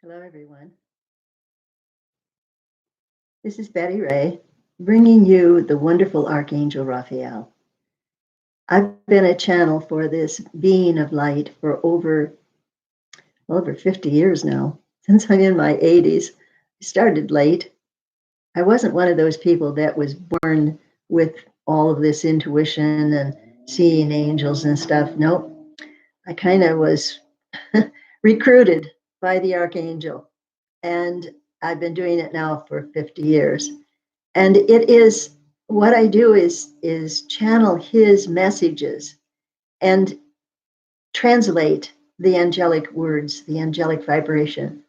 Hello, everyone. This is Betty Ray bringing you the wonderful Archangel Raphael. I've been a channel for this being of light for over 50 years now, since I'm in my 80s. I started late. I wasn't one of those people that was born with all of this intuition and seeing angels and stuff. Nope. I kind of was recruited by the Archangel, and I've been doing it now for 50 years. And it is what I do is channel his messages and translate the angelic words, the angelic vibration.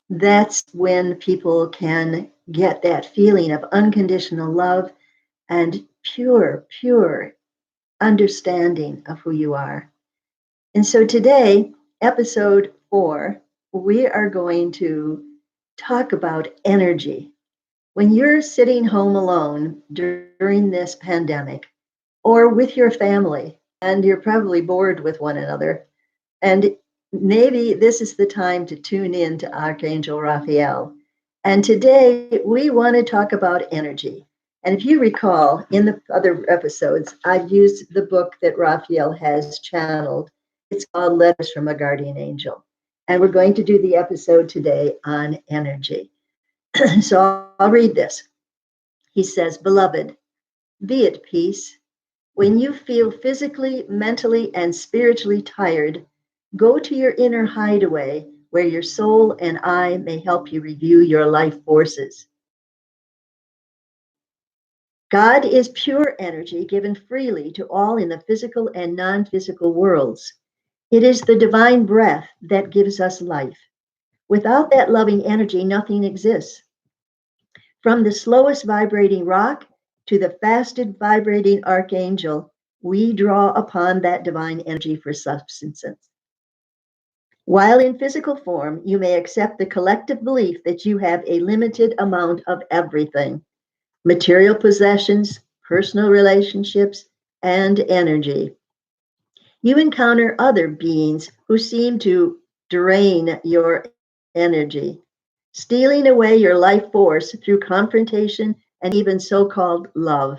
That's when people can get that feeling of unconditional love and pure understanding of who you are. And so today, episode 4, we are going to talk about energy. When you're sitting home alone during this pandemic or with your family, and you're probably bored with one another, and maybe this is the time to tune in to Archangel Raphael. And today we want to talk about energy. And if you recall, in the other episodes, I've used the book that Raphael has channeled. It's called Letters from a Guardian Angel. And we're going to do the episode today on energy. So I'll read this. He says, Beloved, be at peace. When you feel physically, mentally, and spiritually tired, go to your inner hideaway where your soul and I may help you review your life forces. God is pure energy given freely to all in the physical and non physical worlds. It is the divine breath that gives us life. Without that loving energy, nothing exists. From the slowest vibrating rock to the fastest vibrating archangel, we draw upon that divine energy for substance. While in physical form, you may accept the collective belief that you have a limited amount of everything: material possessions, personal relationships, and energy. You encounter other beings who seem to drain your energy, stealing away your life force through confrontation and even so called love.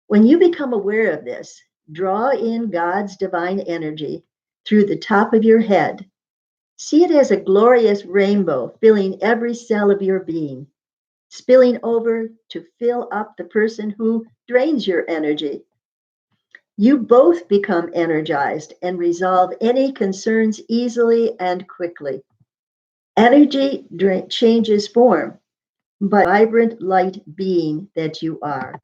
When you become aware of this, draw in God's divine energy through the top of your head. See it as a glorious rainbow filling every cell of your being, spilling over to fill up the person who drains your energy. You both become energized and resolve any concerns easily and quickly. Energy changes form, but vibrant light being that you are.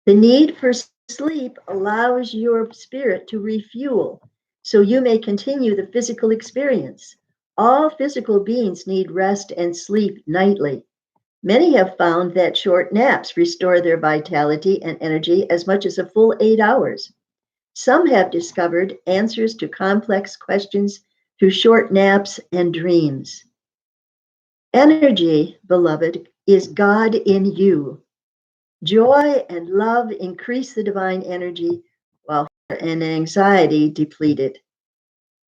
The need for sleep allows your spirit to refuel so you may continue the physical experience. All physical beings need rest and sleep nightly. Many have found that short naps restore their vitality and energy as much as a full 8 hours. Some have discovered answers to complex questions through short naps and dreams. Energy, beloved, is God in you. Joy and love increase the divine energy, while fear and anxiety deplete it.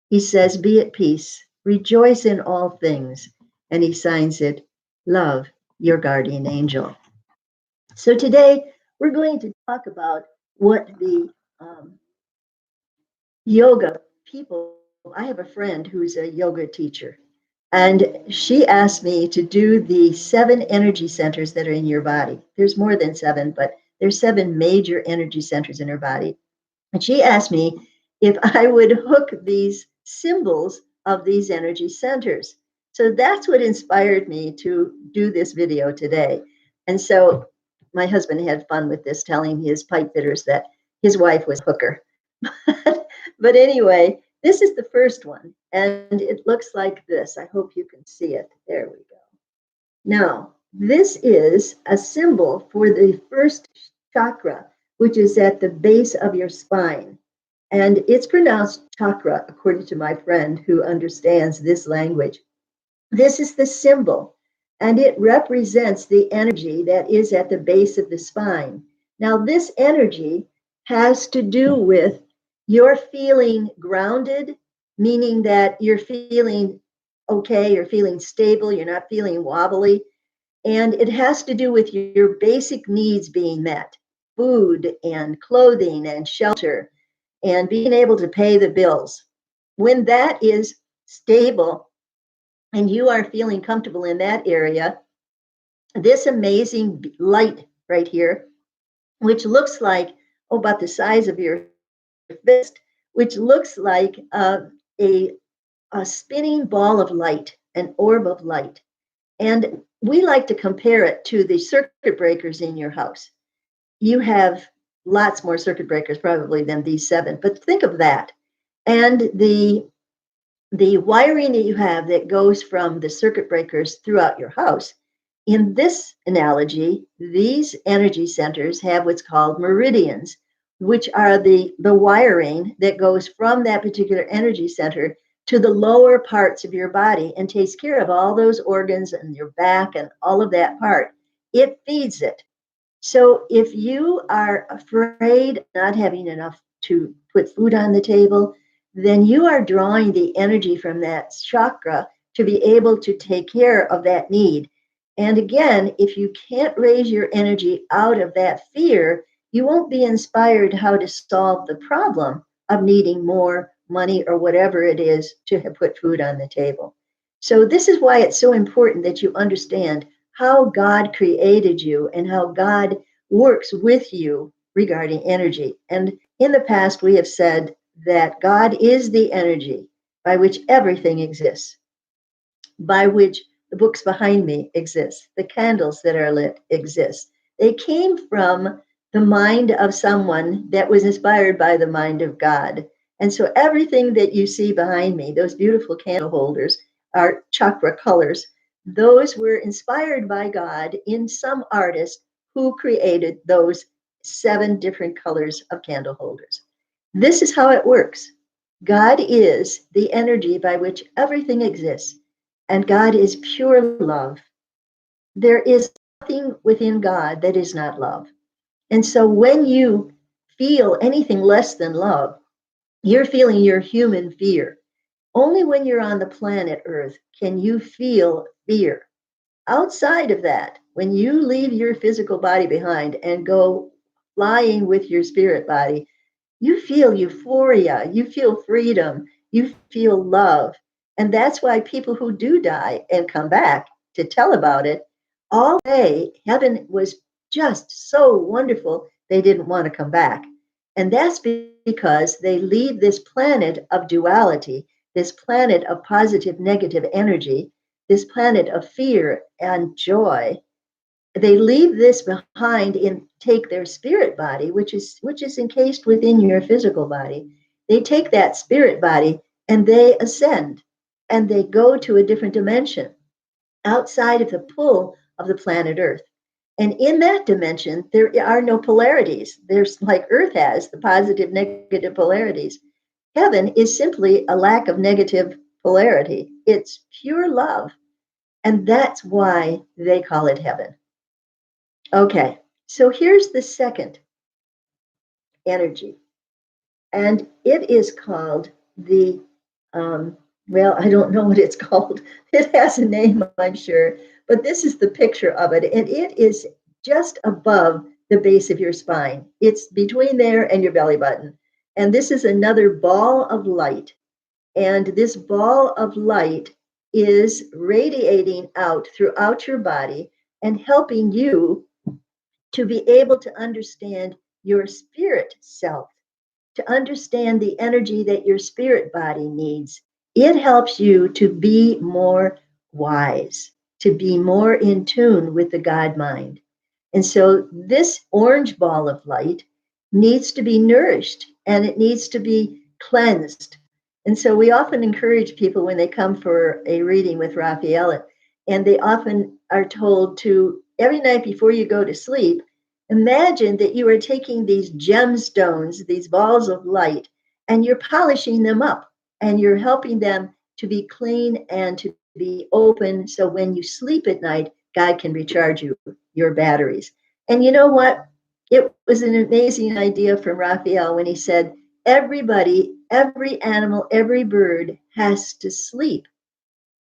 He says, Be at peace, rejoice in all things. And he signs it, Love, your guardian angel. So today we're going to talk about what the yoga people, I have a friend who's a yoga teacher, and she asked me to do the 7 energy centers that are in your body. There's more than 7, but there's 7 major energy centers in her body. And she asked me if I would hook these symbols of these energy centers. So that's what inspired me to do this video today. And so my husband had fun with this, telling his pipe fitters that his wife was a hooker. But anyway, this is the first one, and it looks like this. I hope you can see it. There we go. Now, this is a symbol for the first chakra, which is at the base of your spine. And it's pronounced chakra, according to my friend who understands this language. This is the symbol, and it represents the energy that is at the base of the spine. Now, this energy has to do with you're feeling grounded, meaning that you're feeling okay, you're feeling stable, you're not feeling wobbly. And it has to do with your basic needs being met: food and clothing and shelter and being able to pay the bills. When that is stable and you are feeling comfortable in that area, this amazing light right here, which looks like, oh, about the size of your fist, which looks like a, a spinning ball of light, an orb of light. And we like to compare it to the circuit breakers in your house. You have lots more circuit breakers probably than these seven, but think of that. And the wiring that you have that goes from the circuit breakers throughout your house. In this analogy, these energy centers have what's called meridians, which are the wiring that goes from that particular energy center to the lower parts of your body and takes care of all those organs and your back and all of that part. It feeds it. So if you are afraid of not having enough to put food on the table, then you are drawing the energy from that chakra to be able to take care of that need. And again, if you can't raise your energy out of that fear, you won't be inspired how to solve the problem of needing more money or whatever it is to put food on the table. So this is why it's so important that you understand how God created you and how God works with you regarding energy. And in the past, we have said that God is the energy by which everything exists, by which the books behind me exist, the candles that are lit exist. They came from the mind of someone that was inspired by the mind of God. And so everything that you see behind me, those beautiful candle holders, are chakra colors. Those were inspired by God in some artist who created those seven different colors of candle holders. This is how it works. God is the energy by which everything exists, and God is pure love. There is nothing within God that is not love. And so when you feel anything less than love, you're feeling your human fear. Only when you're on the planet Earth can you feel fear. Outside of that, when you leave your physical body behind and go flying with your spirit body, you feel euphoria, you feel freedom, you feel love. And that's why people who do die and come back to tell about it, all day, heaven was just so wonderful, they didn't want to come back. And that's because they leave this planet of duality, this planet of positive, negative energy, this planet of fear and joy. They leave this behind and take their spirit body, which is encased within your physical body. They take that spirit body and they ascend and they go to a different dimension outside of the pull of the planet Earth. And in that dimension, there are no polarities. There's, like Earth has, the positive, negative polarities. Heaven is simply a lack of negative polarity. It's pure love. And that's why they call it heaven. Okay, so here's the second energy, and it is called the, well, I don't know what it's called. It has a name, I'm sure, but this is the picture of it, and it is just above the base of your spine. It's between there and your belly button. And this is another ball of light. And this ball of light is radiating out throughout your body and helping you to be able to understand your spirit self, to understand the energy that your spirit body needs. It helps you to be more wise, to be more in tune with the God mind. And so this orange ball of light needs to be nourished and it needs to be cleansed. And so we often encourage people when they come for a reading with Raphael, and they often are told to, every night before you go to sleep, imagine that you are taking these gemstones, these balls of light, and you're polishing them up and you're helping them to be clean and to be open. So when you sleep at night, God can recharge your batteries. And you know what? It was an amazing idea from Raphael when he said, everybody, every animal, every bird has to sleep.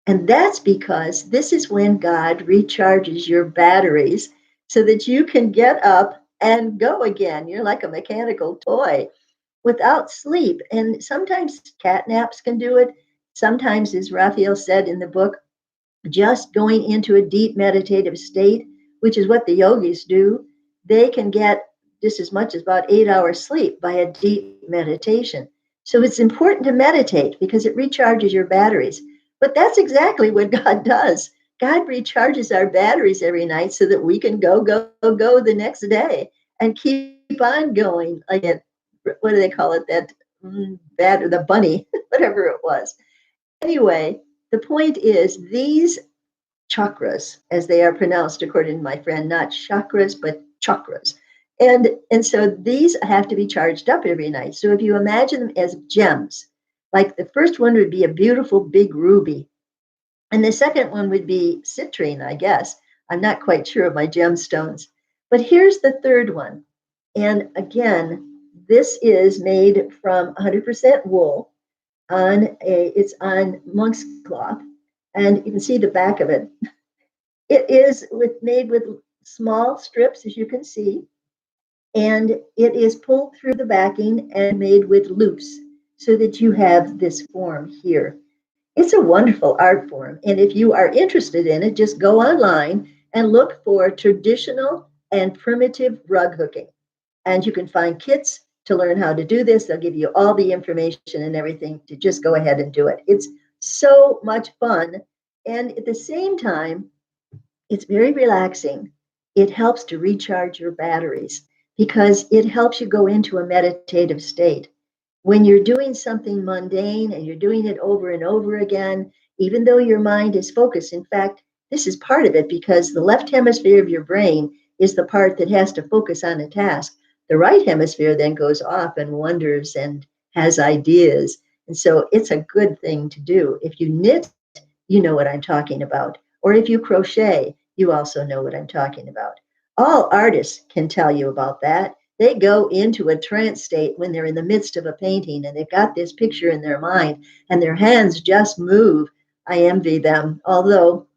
And that's because this is when God recharges your batteries so that you can get up and go again. You're like a mechanical toy without sleep. And sometimes cat naps can do it. Sometimes, as Raphael said in the book, just going into a deep meditative state, which is what the yogis do, they can get just as much as about 8 hours sleep by a deep meditation. So it's important to meditate because it recharges your batteries. But that's exactly what God does. God recharges our batteries every night so that we can go the next day and keep on going. Like, what do they call it? That the bunny, whatever it was. Anyway, the point is these chakras, as they are pronounced according to my friend, not chakras, but chakras. And so these have to be charged up every night. So if you imagine them as gems, like the first one would be a beautiful big ruby, and the second one would be citrine, I guess. I'm not quite sure of my gemstones. But here's the third one. And again, this is made from 100% wool it's on monk's cloth, and you can see the back of it. It is made with small strips, as you can see, and it is pulled through the backing and made with loops so that you have this form here. It's a wonderful art form, and if you are interested in it, just go online and look for traditional and primitive rug hooking. And you can find kits to learn how to do this. They'll give you all the information and everything to just go ahead and do it. It's so much fun. And at the same time, it's very relaxing. It helps to recharge your batteries because it helps you go into a meditative state. When you're doing something mundane and you're doing it over and over again, even though your mind is focused, in fact, this is part of it because the left hemisphere of your brain is the part that has to focus on a task. The right hemisphere then goes off and wonders and has ideas. And so it's a good thing to do. If you knit, you know what I'm talking about. Or if you crochet, you also know what I'm talking about. All artists can tell you about that. They go into a trance state when they're in the midst of a painting and they've got this picture in their mind and their hands just move. I envy them, although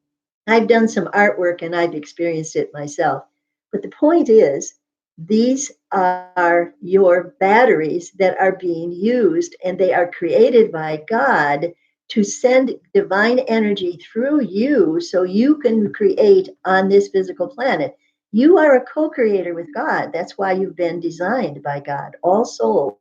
I've done some artwork and I've experienced it myself. But the point is, these are your batteries that are being used, and they are created by God to send divine energy through you so you can create on this physical planet. You are a co creator with God. That's why you've been designed by God. All souls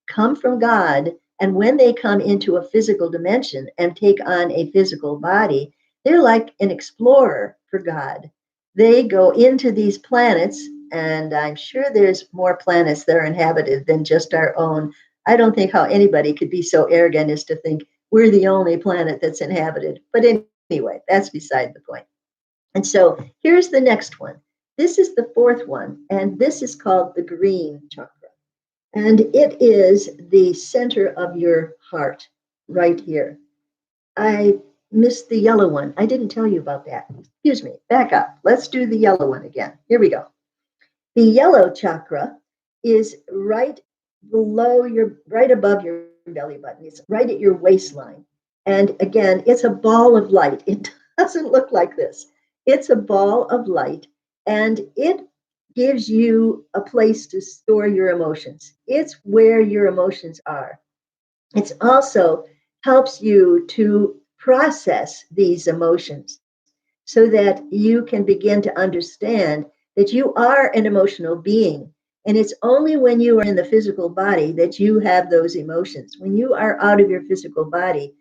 come from God. And when they come into a physical dimension and take on a physical body, they're like an explorer for God. They go into these planets, and I'm sure there's more planets that are inhabited than just our own. I don't think how anybody could be so arrogant as to think we're the only planet that's inhabited. But anyway, that's beside the point. And so here's the next one. This is the fourth one, and this is called the green chakra. And it is the center of your heart right here. I missed the yellow one. I didn't tell you about that. Excuse me. Back up. Let's do the yellow one again. Here we go. The yellow chakra is right above your belly button. It's right at your waistline. And again, it's a ball of light. It doesn't look like this. It's a ball of light, and it gives you a place to store your emotions. It's where your emotions are. It also helps you to process these emotions so that you can begin to understand that you are an emotional being. And it's only when you are in the physical body that you have those emotions. When you are out of your physical body,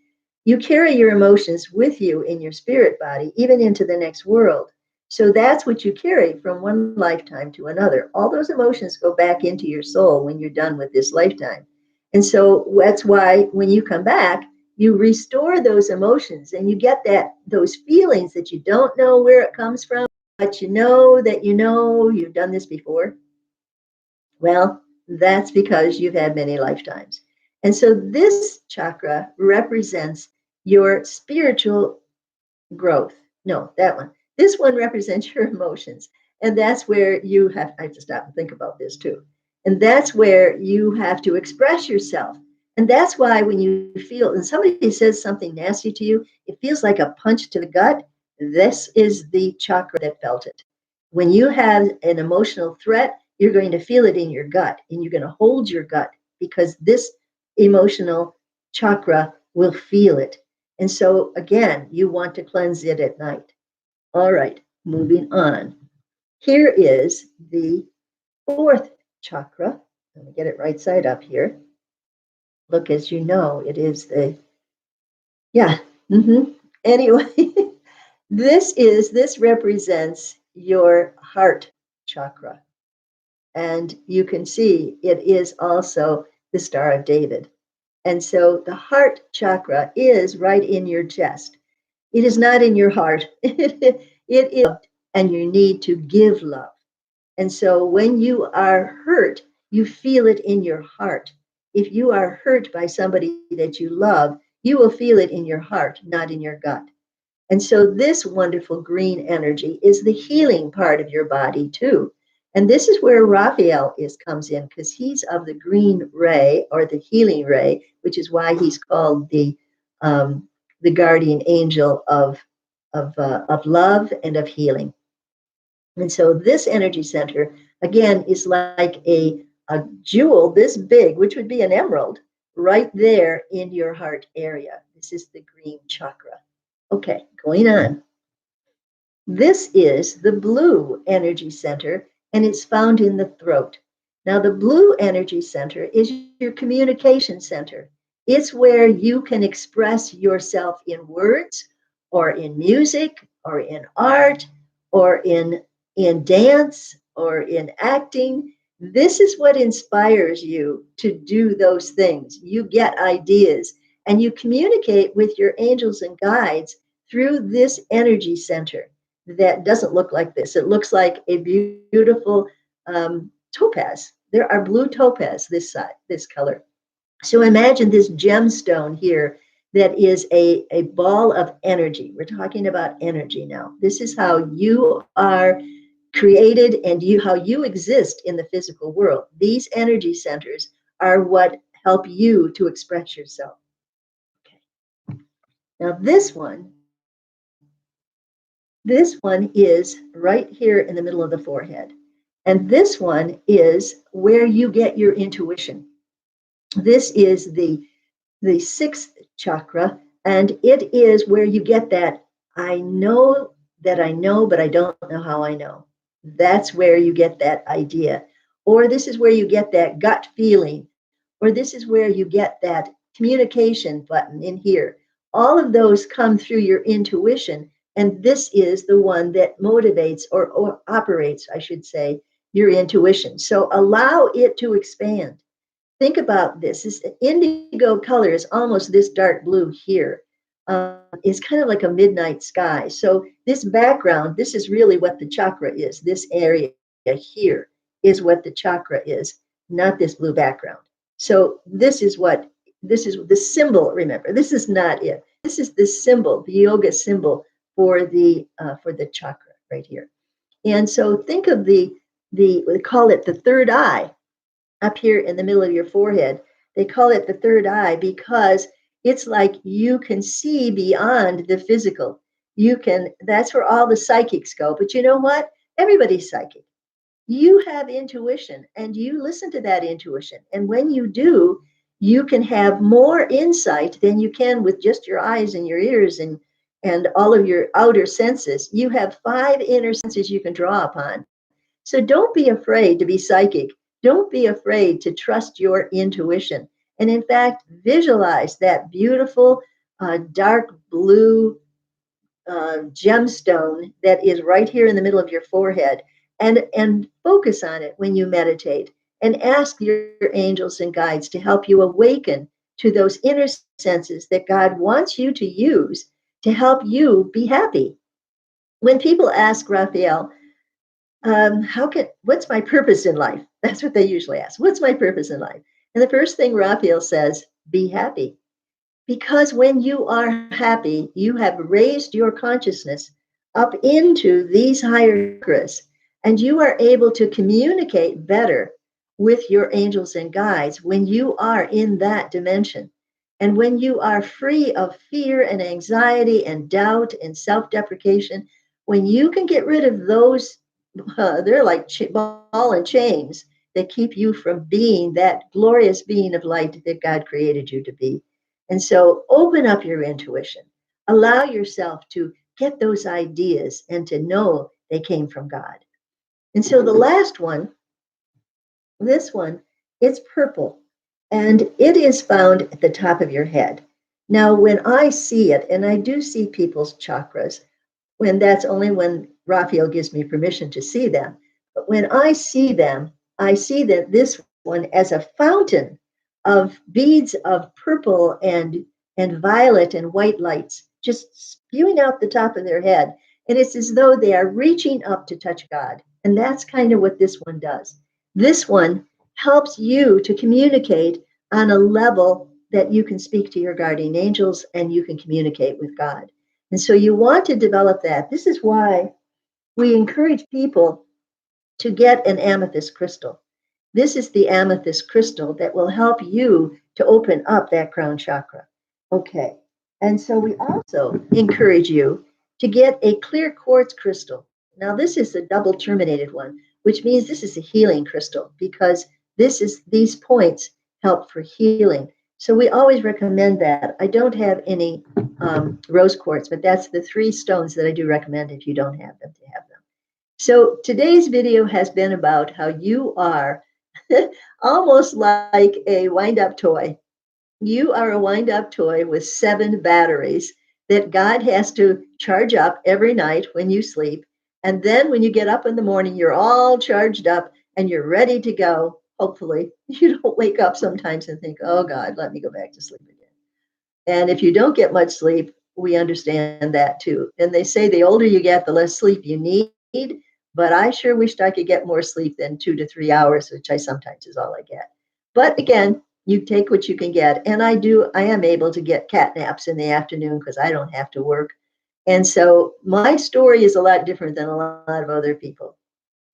you carry your emotions with you in your spirit body, even into the next world. So that's what you carry from one lifetime to another. All those emotions go back into your soul when you're done with this lifetime. And so that's why when you come back, you restore those emotions and you get those feelings that you don't know where it comes from, but you know that you've done this before. Well, that's because you've had many lifetimes. And so this chakra represents your spiritual growth. No, that one. This one represents your emotions. And that's where I have to stop and think about this too. And that's where you have to express yourself. And that's why when you feel, and somebody says something nasty to you, it feels like a punch to the gut. This is the chakra that felt it. When you have an emotional threat, you're going to feel it in your gut and you're going to hold your gut because this emotional chakra will feel it. And so, again, you want to cleanse it at night. All right, moving on. Here is the fourth chakra. Let me get it right side up here. Look, as you know, it is the, yeah. Anyway, this represents your heart chakra. And you can see it is also the Star of David. And so the heart chakra is right in your chest. It is not in your heart. It is, and you need to give love. And so when you are hurt, you feel it in your heart. If you are hurt by somebody that you love, you will feel it in your heart, not in your gut. And so this wonderful green energy is the healing part of your body too. And this is where Raphael comes in because he's of the green ray or the healing ray, which is why he's called the guardian angel of love and of healing. And so this energy center, again, is like a jewel this big, which would be an emerald, right there in your heart area. This is the green chakra. Okay, going on. This is the blue energy center, and it's found in the throat. Now, the blue energy center is your communication center. It's where you can express yourself in words or in music or in art or in dance or in acting. This is what inspires you to do those things. You get ideas and you communicate with your angels and guides through this energy center that doesn't look like this. It looks like a beautiful topaz. There are blue topaz this side, this color. So imagine this gemstone here that is a ball of energy. We're talking about energy now. This is how you are created and how you exist in the physical world. These energy centers are what help you to express yourself. Okay. Now this one is right here in the middle of the forehead. And this one is where you get your intuition. This is the sixth chakra, and it is where you get that I know that I know, but I don't know how I know. That's where you get that idea. Or this is where you get that gut feeling, or this is where you get that communication button in here. All of those come through your intuition, and this is the one that motivates or operates, I should say, your intuition. So allow it to expand. Think about this. This indigo color is almost this dark blue here. It's kind of like a midnight sky. So this background, this is really what the chakra is. This area here is what the chakra is, not this blue background. So this is the symbol. Remember, this is not it. This is the symbol, the yoga symbol for the chakra right here. And so think of we call it the third eye up here in the middle of your forehead. They call it the third eye because it's like you can see beyond the physical. That's where all the psychics go. But you know what? Everybody's psychic. You have intuition and you listen to that intuition. And when you do, you can have more insight than you can with just your eyes and your ears and all of your outer senses. You have 5 inner senses you can draw upon. So don't be afraid to be psychic. Don't be afraid to trust your intuition. And in fact, visualize that beautiful dark blue gemstone that is right here in the middle of your forehead and focus on it when you meditate and ask your angels and guides to help you awaken to those inner senses that God wants you to use to help you be happy. When people ask Raphael, what's my purpose in life? That's what they usually ask. What's my purpose in life? And the first thing Raphael says, be happy. Because when you are happy, you have raised your consciousness up into these higher chakras, and you are able to communicate better with your angels and guides when you are in that dimension. And when you are free of fear and anxiety and doubt and self deprecation, when you can get rid of those, they're like ball and chains that keep you from being that glorious being of light that God created you to be. And so open up your intuition, allow yourself to get those ideas and to know they came from God. And so the last one, this one, it's purple and it is found at the top of your head. Now, when I see it, and I do see people's chakras, when that's only when Raphael gives me permission to see them. But when I see that this one as a fountain of beads of purple and violet and white lights just spewing out the top of their head. And it's as though they are reaching up to touch God. And that's kind of what this one does. This one helps you to communicate on a level that you can speak to your guardian angels and you can communicate with God. And so you want to develop that. This is why we encourage people to get an amethyst crystal. This is the amethyst crystal that will help you to open up that crown chakra. Okay. And so we also encourage you to get a clear quartz crystal. Now, this is a double terminated one, which means this is a healing crystal because these points help for healing. So we always recommend that. I don't have any rose quartz, but that's the 3 stones that I do recommend if you don't have them to have them. So today's video has been about how you are almost like a wind-up toy. You are a wind-up toy with 7 batteries that God has to charge up every night when you sleep. And then when you get up in the morning, you're all charged up and you're ready to go. Hopefully, you don't wake up sometimes and think, oh God, let me go back to sleep again. And if you don't get much sleep, we understand that too. And they say the older you get, the less sleep you need. But I sure wished I could get more sleep than 2 to 3 hours, which I sometimes is all I get. But again, you take what you can get. And I am able to get cat naps in the afternoon because I don't have to work. And so my story is a lot different than a lot of other people.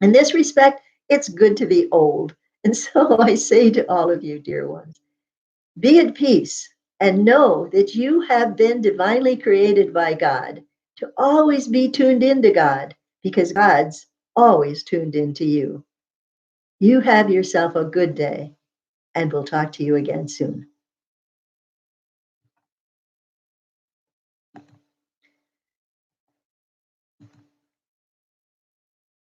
In this respect, it's good to be old. And so I say to all of you, dear ones, be at peace and know that you have been divinely created by God to always be tuned into God because God's always tuned into you. You have yourself a good day, and we'll talk to you again soon.